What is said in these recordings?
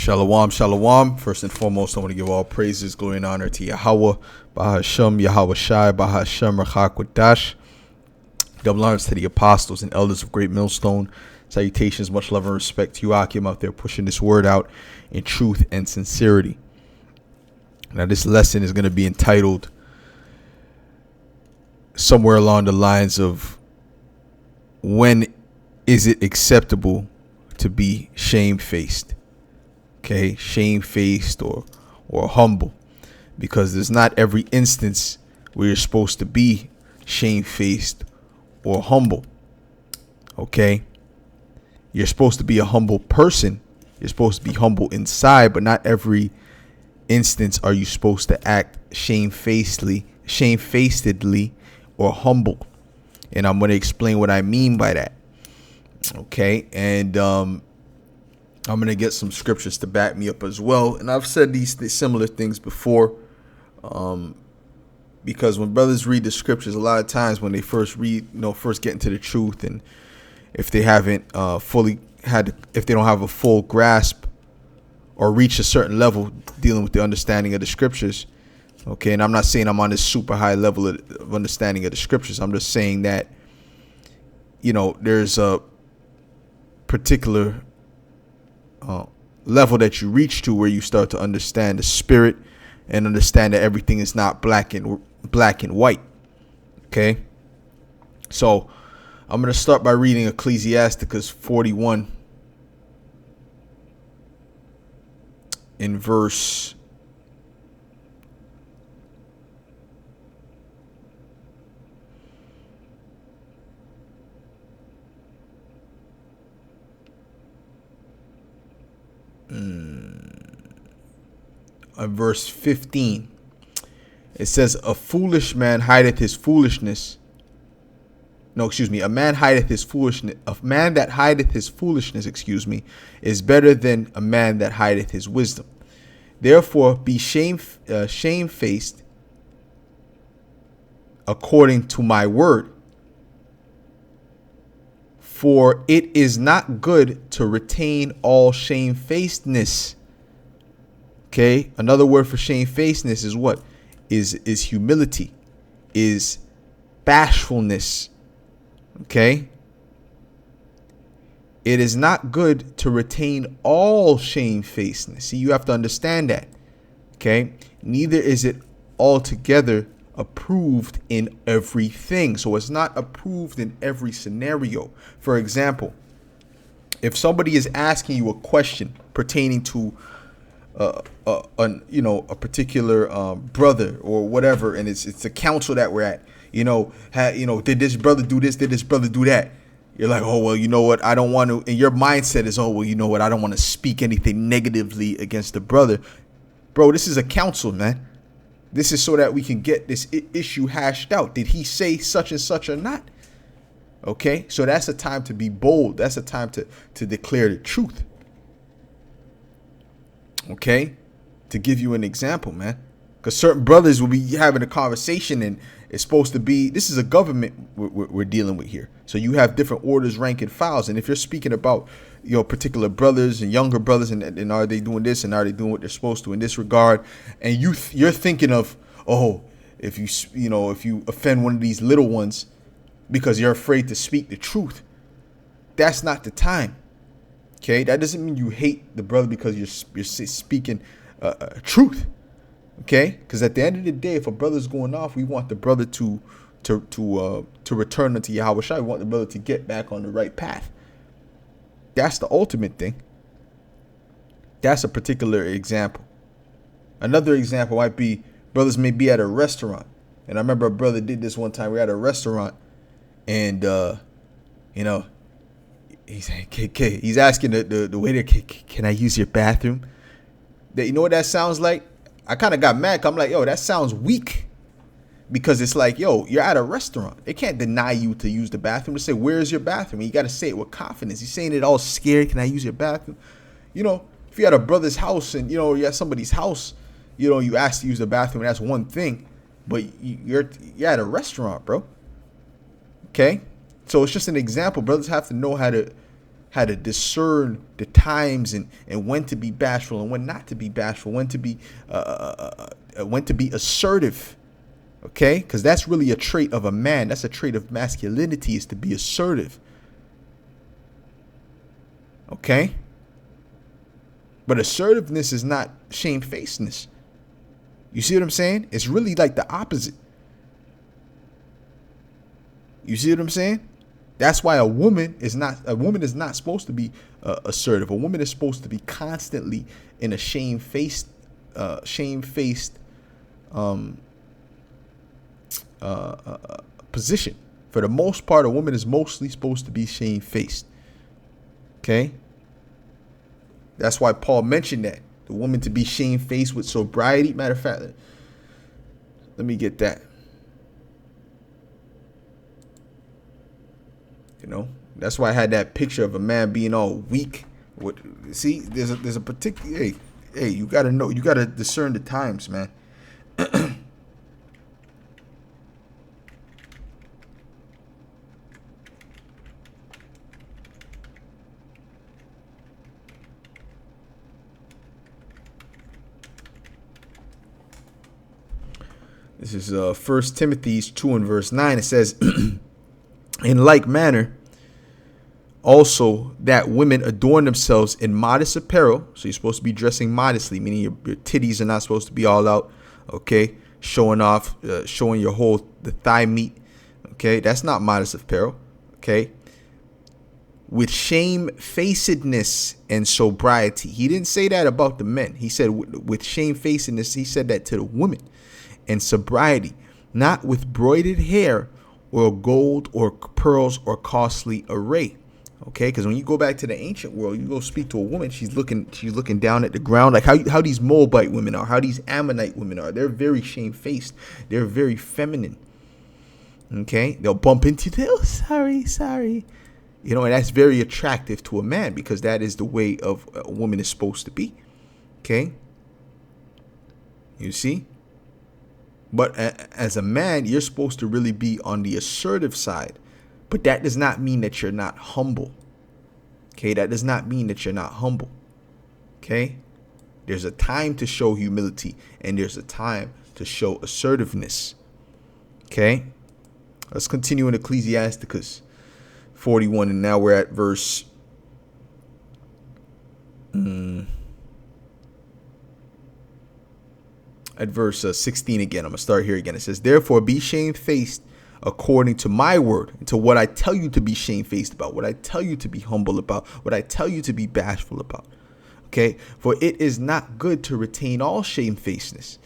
Shalom, shalom. First and foremost, I want to give all praises, glory, and honor to Yahweh, Bahashem, Yahweh Shai, Bahashem, Rachakwadash. Double honors to the apostles and elders of Great Millstone. Salutations, much love and respect to you, Akim, out there pushing this word out in truth and sincerity. Now, this lesson is going to be entitled somewhere along the lines of, when is it acceptable to be shamefaced? Okay, shamefaced or humble, because there's not every instance where you're supposed to be shamefaced or humble. Okay, you're supposed to be a humble person. You're supposed to be humble inside, but not every instance are you supposed to act shamefacedly or humble. And I'm going to explain what I mean by that. Okay, and I'm going to get some scriptures to back me up as well. And I've said these similar things before, because when brothers read the scriptures, a lot of times when they first get into the truth, and if they haven't if they don't have a full grasp or reach a certain level dealing with the understanding of the scriptures. Okay, and I'm not saying I'm on this super high level of understanding of the scriptures. I'm just saying that, there's a particular level that you reach to where you start to understand the spirit and understand that everything is not black and white. Okay, so I'm going to start by reading Ecclesiasticus 41 in verse 15. It says, a man that hideth his foolishness is better than a man that hideth his wisdom. Therefore be shamefaced according to my word. For it is not good to retain all shamefacedness. Okay, another word for shamefacedness is what? Is humility, is bashfulness. Okay, it is not good to retain all shamefacedness. See, you have to understand that. Okay, neither is it altogether approved in everything. So it's not approved in every scenario. For example, if somebody is asking you a question pertaining to a particular brother or whatever, and it's a council that we're at, did this brother do this, did this brother do that, you're like, oh well, you know what, I don't want to, and your mindset is, oh well, you know what, I don't want to speak anything negatively against the brother. Bro, this is a council, man. This is so that we can get this issue hashed out. Did he say such and such or not? Okay, so that's a time to be bold. That's a time to declare the truth. Okay, to give you an example, man, because certain brothers will be having a conversation, and it's supposed to be, this is a government we're dealing with here. So you have different orders, rank, and files. And if you're speaking about particular brothers and younger brothers, and are they doing this, and are they doing what they're supposed to in this regard, and you're thinking of, oh, if you offend one of these little ones because you're afraid to speak the truth, that's not the time. Okay, that doesn't mean you hate the brother because you're speaking truth. Okay, because at the end of the day, if a brother's going off, we want the brother to return unto Yahweh Shai. We want the brother to get back on the right path. That's the ultimate thing. That's a particular example. Another example might be, brothers may be at a restaurant, and I remember a brother did this one time. We were at a restaurant, and he's asking the waiter, can I use your bathroom? You know what that sounds like? I kind of got mad. I'm like, yo, that sounds weak. Because it's like, yo, you're at a restaurant. They can't deny you to use the bathroom. To say, where's your bathroom? And you got to say it with confidence. He's saying it all scared. Can I use your bathroom? If you're at a brother's house and, you're at somebody's house, you ask to use the bathroom, and that's one thing. But you're at a restaurant, bro. Okay? So it's just an example. Brothers have to know how to how to discern the times and when to be bashful and when not to be bashful, when to be assertive. Okay, because that's really a trait of a man. That's a trait of masculinity, is to be assertive. Okay, but assertiveness is not shamefacedness. You see what I'm saying? It's really like the opposite. You see what I'm saying? That's why a woman is not supposed to be assertive. A woman is supposed to be constantly in a shamefaced position. For the most part, a woman is mostly supposed to be shamefaced. Okay? That's why Paul mentioned that. The woman to be shamefaced with sobriety. Matter of fact, let me get that. You know, that's why I had that picture of a man being all weak. See, there's a particular, hey, you gotta know, you gotta discern the times, man. This is 1 Timothy 2 and verse 9. It says, in like manner, also that women adorn themselves in modest apparel. So you're supposed to be dressing modestly, meaning your titties are not supposed to be all out. Okay, showing off, showing the thigh meat. Okay, that's not modest apparel. Okay, with shamefacedness and sobriety. He didn't say that about the men. He said with shamefacedness. He said that to the women. And sobriety, not with broided hair or gold or pearls or costly array. Okay, because when you go back to the ancient world, you go speak to a woman, she's looking down at the ground, like how these Moabite women are, how these Ammonite women are. They're very shamefaced. They're very feminine. Okay, they'll bump into you. Oh, sorry. You know, and that's very attractive to a man because that is the way of a woman is supposed to be. Okay, you see. But as a man, you're supposed to really be on the assertive side. But that does not mean that you're not humble. Okay, that does not mean that you're not humble. Okay, there's a time to show humility and there's a time to show assertiveness. Okay, let's continue in Ecclesiasticus 41, and now we're at verse at verse 16 again. I'm going to start here again. It says, therefore be shamefaced according to my word, and to what I tell you to be shamefaced about, what I tell you to be humble about, what I tell you to be bashful about. Okay, for it is not good to retain all shamefacedness,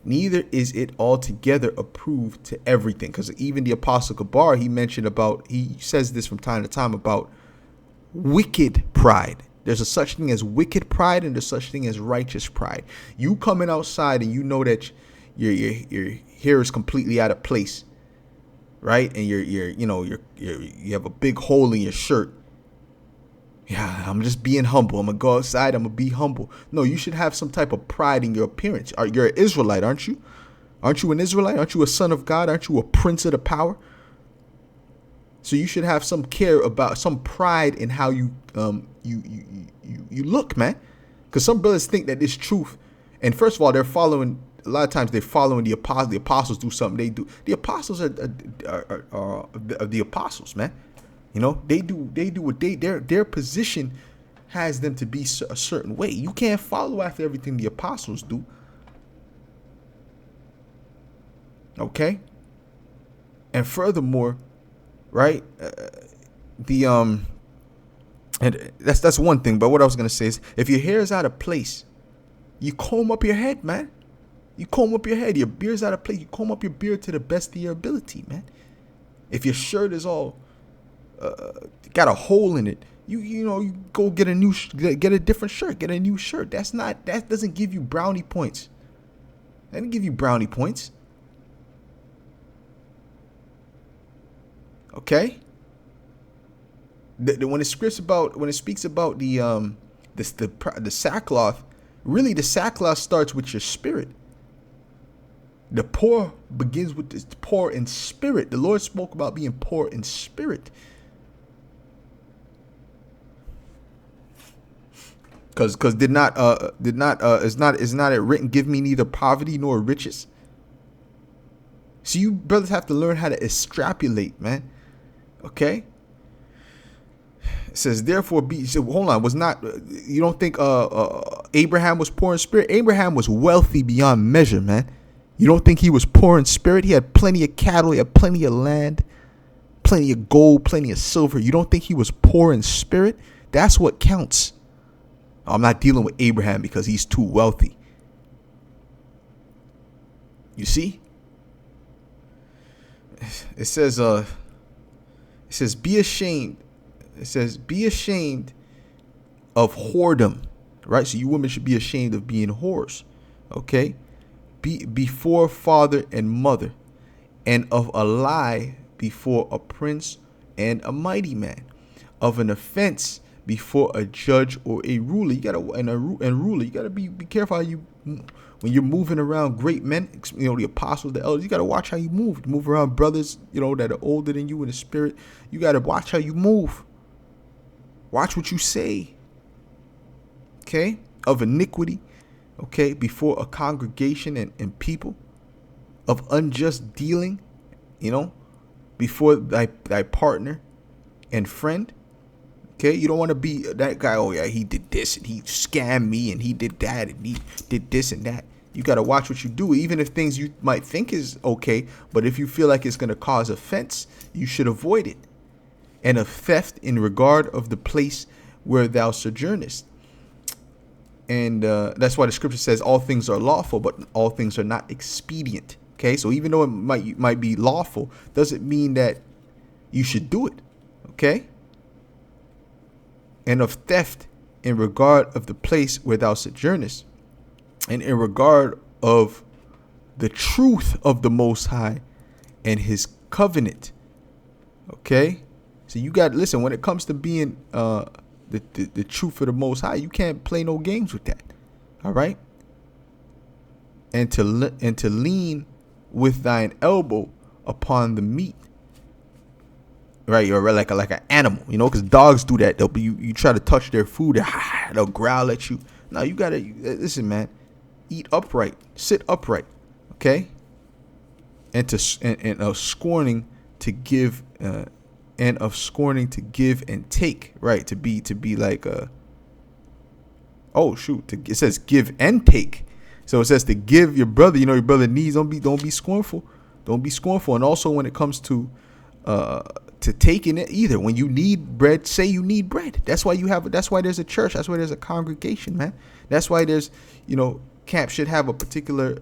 neither is it altogether approved to everything. Because even the Apostle Gabar, he says this from time to time about wicked pride. There's a such thing as wicked pride and there's such thing as righteous pride. You coming outside and you know that your hair is completely out of place, right? And you have a big hole in your shirt. Yeah, I'm just being humble. I'm gonna go outside. I'm gonna be humble. No, you should have some type of pride in your appearance. You're an Israelite, aren't you? Aren't you an Israelite? Aren't you a son of God? Aren't you a prince of the power? So you should have some care about, some pride in how you look, man. Because some brothers think that this truth, and first of all, a lot of times they're following the apostles. The apostles do something, they do. The apostles are the apostles, man. You know, they do what their position has them to be a certain way. You can't follow after everything the apostles do. Okay? And furthermore, right? And that's one thing. But what I was gonna say is, if your hair is out of place, you comb up your head, man. You comb up your head. Your beard's out of place. You comb up your beard to the best of your ability, man. If your shirt is all got a hole in it, you go get a different shirt, get a new shirt. That doesn't give you brownie points. That doesn't give you brownie points. Okay. When it speaks about the sackcloth, really the sackcloth starts with your spirit. The poor begins with this poor in spirit. The Lord spoke about being poor in spirit. Cause did not is not it written, give me neither poverty nor riches. So you brothers have to learn how to extrapolate, man. Okay. It says, therefore be, so hold on, was not, you don't think Abraham was poor in spirit? Abraham was wealthy beyond measure, man. You don't think he was poor in spirit? He had plenty of cattle, he had plenty of land, plenty of gold, plenty of silver. You don't think he was poor in spirit? That's what counts. I'm not dealing with Abraham because he's too wealthy. You see? It says be ashamed. It says be ashamed of whoredom, right? So you women should be ashamed of being whores, okay? Before father and mother, and of a lie before a prince and a mighty man, of an offense before a judge or a ruler. You gotta ruler. You gotta be careful how you, when you're moving around great men, you know, the apostles, the elders. You gotta watch how you move. You move around brothers, you know, that are older than you in the spirit. You gotta watch how you move. Watch what you say. Okay, of iniquity. Okay, before a congregation and people, of unjust dealing, you know, before thy partner and friend. Okay, you don't want to be that guy. Oh yeah, he did this and he scammed me and he did that and he did this and that. You got to watch what you do, even if things you might think is okay, but if you feel like it's going to cause offense, you should avoid it. And of theft in regard of the place where thou sojournest. And that's why the scripture says all things are lawful, but all things are not expedient. Okay, so even though it might be lawful, doesn't mean that you should do it. Okay. And of theft in regard of the place where thou sojournest, and in regard of the truth of the Most High and his covenant. Okay, so you got, listen, when it comes to being the truth of the Most High, you can't play no games with that. All right. And to lean with thine elbow upon the meat. Right, you're like an animal, you know, because dogs do that. They'll be, you try to touch their food, they'll growl at you. No, you gotta listen, man. Eat upright, sit upright, okay. And of scorning to give, and of scorning to give and take. Right, to be like oh shoot, it says give and take. So it says to give your brother. You know, your brother needs. Don't be scornful. Don't be scornful. And also when it comes to taking it either. When you need bread, say you need bread. That's why there's a church. That's why there's a congregation, man. That's why there's, you know, camp should have a particular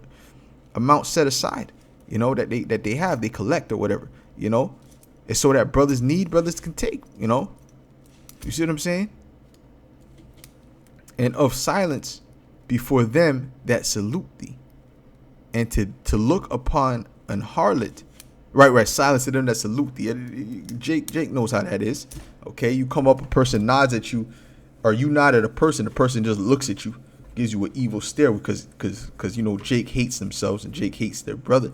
amount set aside, you know, that they collect or whatever, you know. It's so that brothers can take, you know. You see what I'm saying? And of silence before them that salute thee, and to look upon an harlot. Right. Silence to them that salute thee. Jake knows how that is. Okay, you come up, a person nods at you, or you nod at a person, the person just looks at you, gives you an evil stare because you know Jake hates themselves and Jake hates their brother.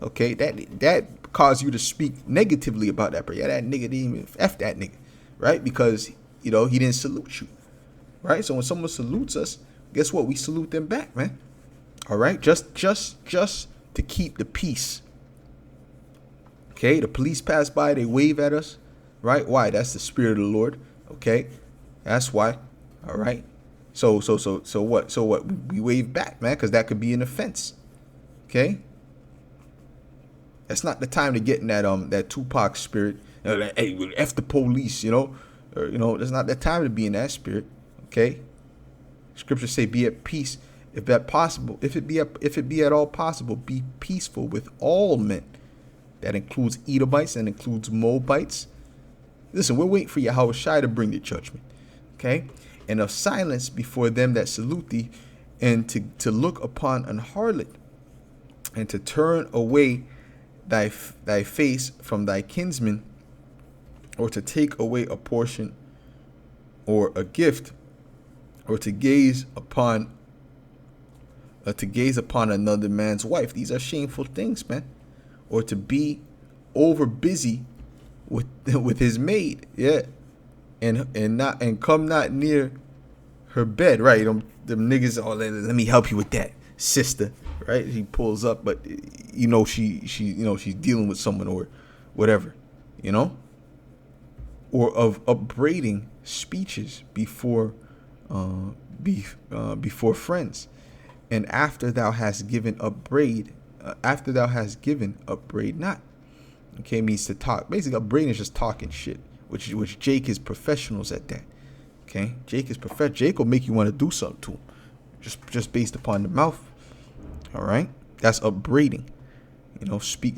Okay, that caused you to speak negatively about that brother. Yeah, that nigga didn't even F that nigga, right? Because, you know, he didn't salute you, right? So when someone salutes us, guess what? We salute them back, man. All right, just to keep the peace. Okay, the police pass by, they wave at us, right? Why? That's the spirit of the Lord. Okay, that's why. All right. So what? So what? We wave back, man, because that could be an offense. Okay. That's not the time to get in that Tupac spirit. Like, hey, F the police, you know, or, you know, that's not the time to be in that spirit. Okay. Scriptures say, be at peace, if that possible. If it be at all possible, be peaceful with all men. That includes Edomites and includes Moabites. Listen, we're waiting for Yahweh Shai to bring the judgment. Okay? And of silence before them that salute thee, and to look upon an harlot, and to turn away thy face from thy kinsman, or to take away a portion or a gift, or to gaze upon another man's wife. These are shameful things, man. Or to be over busy with his maid, yeah, and come not near her bed, right? Them niggas, oh, let me help you with that, sister, right? He pulls up, but she's dealing with someone or whatever, you know, or of upbraiding speeches before friends, and after thou hast given upbraid not. Okay, means to talk. Basically, upbraiding is just talking shit, which Jake is professionals at that. Okay, Jake is professional. Jake will make you want to do something to him, just based upon the mouth. All right, that's upbraiding.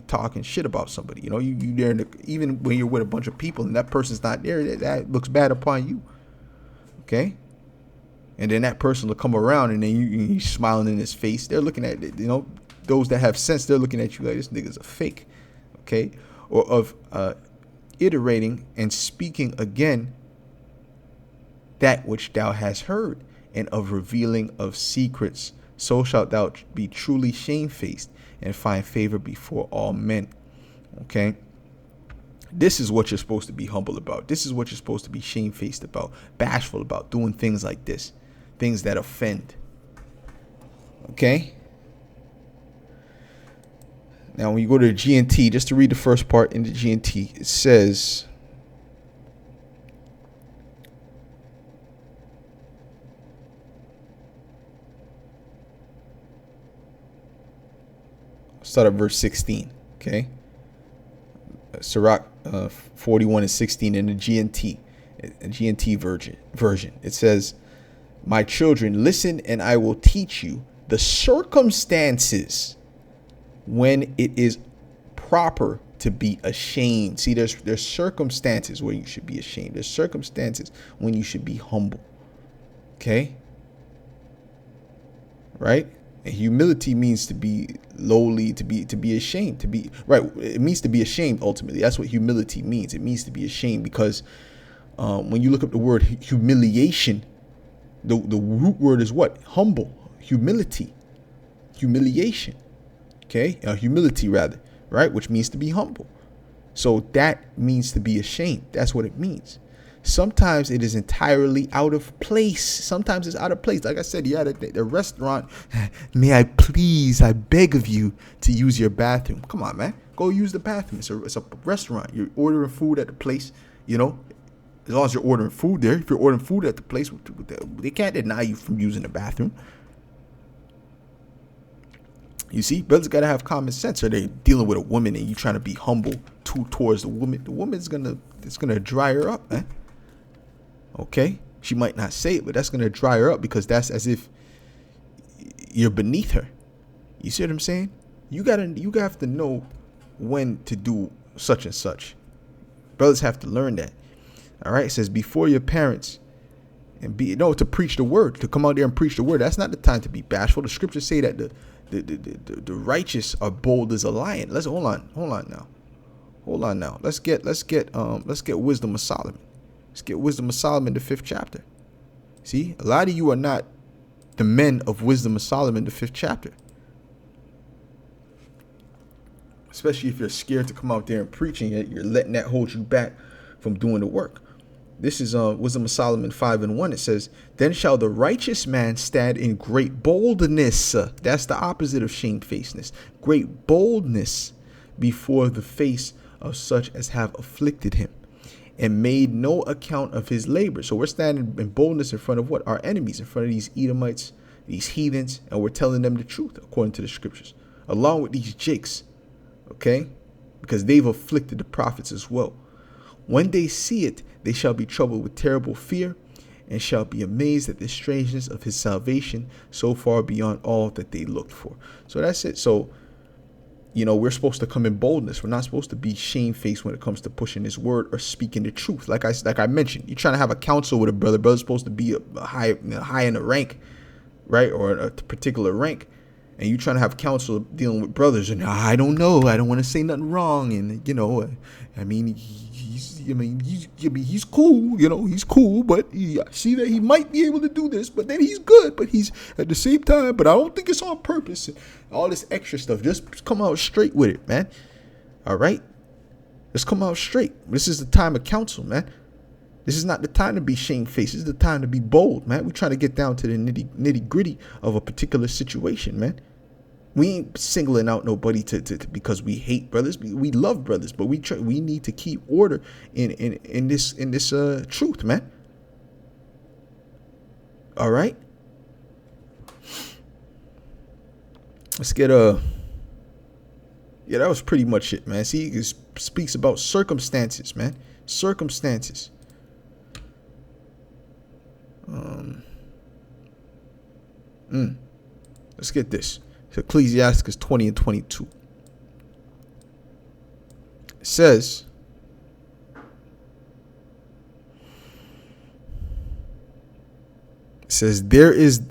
Talking shit about somebody. You there even when you're with a bunch of people and that person's not there, that looks bad upon you. Okay, and then that person will come around and then you smiling in his face. They're looking at it. Those that have sense, they're looking at you like this nigga's a fake. Okay, or of iterating and speaking again that which thou hast heard, and of revealing of secrets, so shalt thou be truly shamefaced and find favor before all men. Okay, this is what you're supposed to be humble about. This is what you're supposed to be shamefaced about, bashful about, doing things like this, things that offend. Okay. Now, when you go to the G&T, just to read the first part in the G&T, it says, start at verse 16, okay? Sirach 41 and 16 in the G&T version. It says, my children, listen and I will teach you the circumstances when it is proper to be ashamed. See, there's circumstances where you should be ashamed. There's circumstances when you should be humble. Okay? Right? And humility means to be lowly, to be ashamed, to be right. It means to be ashamed ultimately. That's what humility means. It means to be ashamed because when you look up the word humiliation, the root word is what? Humble, humility, humiliation. Okay, humility rather, right? Which means to be humble. So that means to be ashamed. That's what it means. Sometimes it is entirely out of place. Sometimes it's out of place. Like I said, yeah, the restaurant, may I please, I beg of you to use your bathroom. Come on, man. Go use the bathroom. It's a restaurant. You're ordering food at the place, as long as you're ordering food there. If you're ordering food at the place, they can't deny you from using the bathroom. You see, brothers got to have common sense. Or they dealing with a woman and you trying to be humble towards the woman. The woman's it's gonna dry her up, man. Okay, she might not say it, but that's gonna dry her up because that's as if you're beneath her. You see what I'm saying? You have to know when to do such and such. Brothers have to learn that. All right, it says before your parents and to preach the word, to come out there and preach the word. That's not the time to be bashful. The scriptures say that the righteous are bold as a lion. Let's hold on now. Let's get wisdom of Solomon. Let's get wisdom of Solomon, the 5th chapter. See, a lot of you are not the men of wisdom of Solomon, the 5th chapter. Especially if you're scared to come out there and preaching it, you're letting that hold you back from doing the work. This is Wisdom of Solomon 5:1. It says, then shall the righteous man stand in great boldness. That's the opposite of shamefacedness. Great boldness before the face of such as have afflicted him and made no account of his labor. So we're standing in boldness in front of what? Our enemies, in front of these Edomites, these heathens, and we're telling them the truth according to the scriptures, along with these jakes, okay? Because they've afflicted the prophets as well. When they see it, they shall be troubled with terrible fear and shall be amazed at the strangeness of his salvation, so far beyond all that they looked for. So that's it. So, we're supposed to come in boldness. We're not supposed to be shamefaced when it comes to pushing his word or speaking the truth. Like I mentioned, you're trying to have a council with a brother. Brother's supposed to be a high in the rank, right? Or a particular rank. And you trying to have counsel dealing with brothers, and I don't know, I don't want to say nothing wrong, and he's cool, he's cool, but I see that he might be able to do this, but then he's good, but he's at the same time, but I don't think it's on purpose, and all this extra stuff. Just come out straight with it, man. All right, just come out straight. This is the time of counsel, man. This is not the time to be shamefaced. This is the time to be bold, man. We trying to get down to the nitty gritty of a particular situation, man. We ain't singling out nobody to because we hate brothers. We love brothers, but we need to keep order in this truth, man. All right. Let's get yeah, that was pretty much it, man. See, it speaks about circumstances, man. Circumstances. Let's get this. It's Ecclesiastes 20 and 22. It says, there is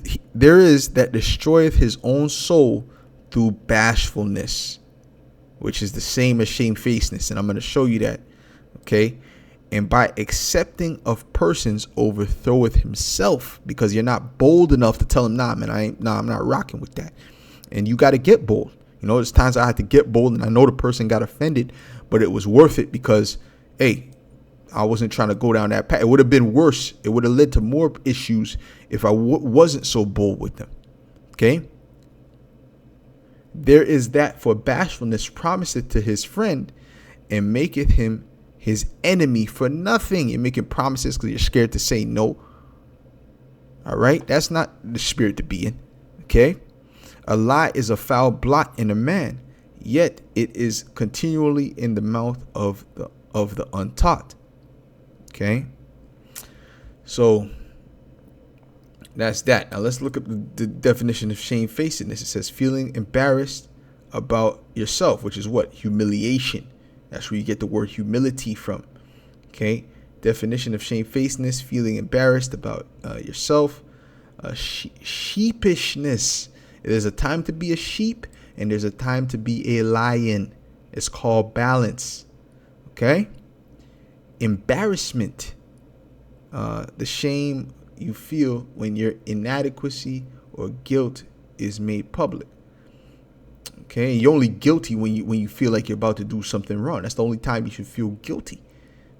that destroyeth his own soul through bashfulness, which is the same as shamefacedness. And I'm going to show you that. Okay. And by accepting of persons overthroweth himself, because you're not bold enough to tell him, nah, man, I'm not rocking with that. And you got to get bold. You know, there's times I had to get bold, and I know the person got offended, but it was worth it because, hey, I wasn't trying to go down that path. It would have been worse. It would have led to more issues if I wasn't so bold with them. Okay. There is that for bashfulness promiseth to his friend and maketh him his enemy for nothing. You're making promises because you're scared to say no. All right. That's not the spirit to be in. Okay. A lie is a foul blot in a man, yet it is continually in the mouth of the untaught. Okay. So that's that. Now let's look at the definition of shamefacedness. It says feeling embarrassed about yourself, which is what? Humiliation. That's where you get the word humility from. Okay. Definition of shamefacedness: feeling embarrassed about yourself. Sheepishness. There's a time to be a sheep and there's a time to be a lion. It's called balance. Okay. Embarrassment. The shame you feel when your inadequacy or guilt is made public. Okay. You're only guilty when you feel like you're about to do something wrong. That's the only time you should feel guilty.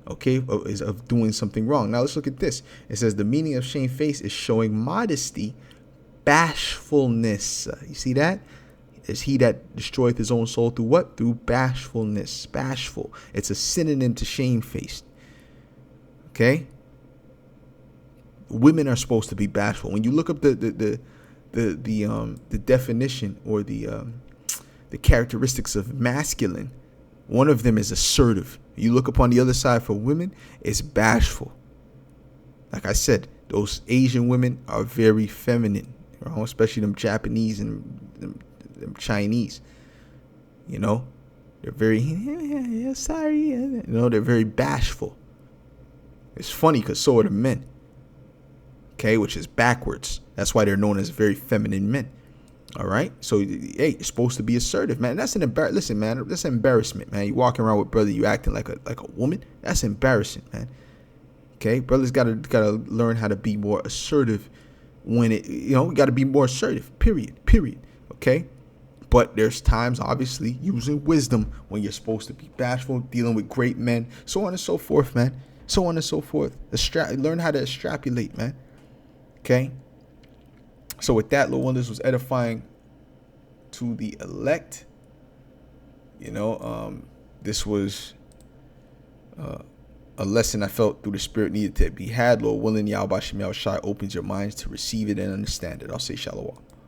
Okay. Is of doing something wrong. Now let's look at this. It says the meaning of shamefaced is showing modesty, bashfulness. You see that? Is he that destroyeth his own soul through what? Through bashfulness. Bashful. It's a synonym to shamefaced. Okay. Women are supposed to be bashful. When you look up the definition or the characteristics of masculine, one of them is assertive. You look upon the other side for women, it's bashful. Like I said, those Asian women are very feminine, especially them Japanese and them Chinese. You know, they're very sorry. You know, they're very bashful. It's funny because so are the men. Okay, which is backwards. That's why they're known as very feminine men. All right. So, hey, you're supposed to be assertive, man. That's an listen, man. That's an embarrassment, man. You walking around with brother, you acting like a woman. That's embarrassing, man. Okay, brothers gotta learn how to be more assertive when we gotta be more assertive. Period. Okay. But there's times, obviously, using wisdom when you're supposed to be bashful, dealing with great men, so on and so forth, man. So on and so forth. Learn how to extrapolate, man. Okay. So with that, little one, this was edifying to the elect. This was a lesson I felt through the Spirit needed to be had. Lord willing, Yahweh Shem Shai opens your minds to receive it and understand it. I'll say shalom.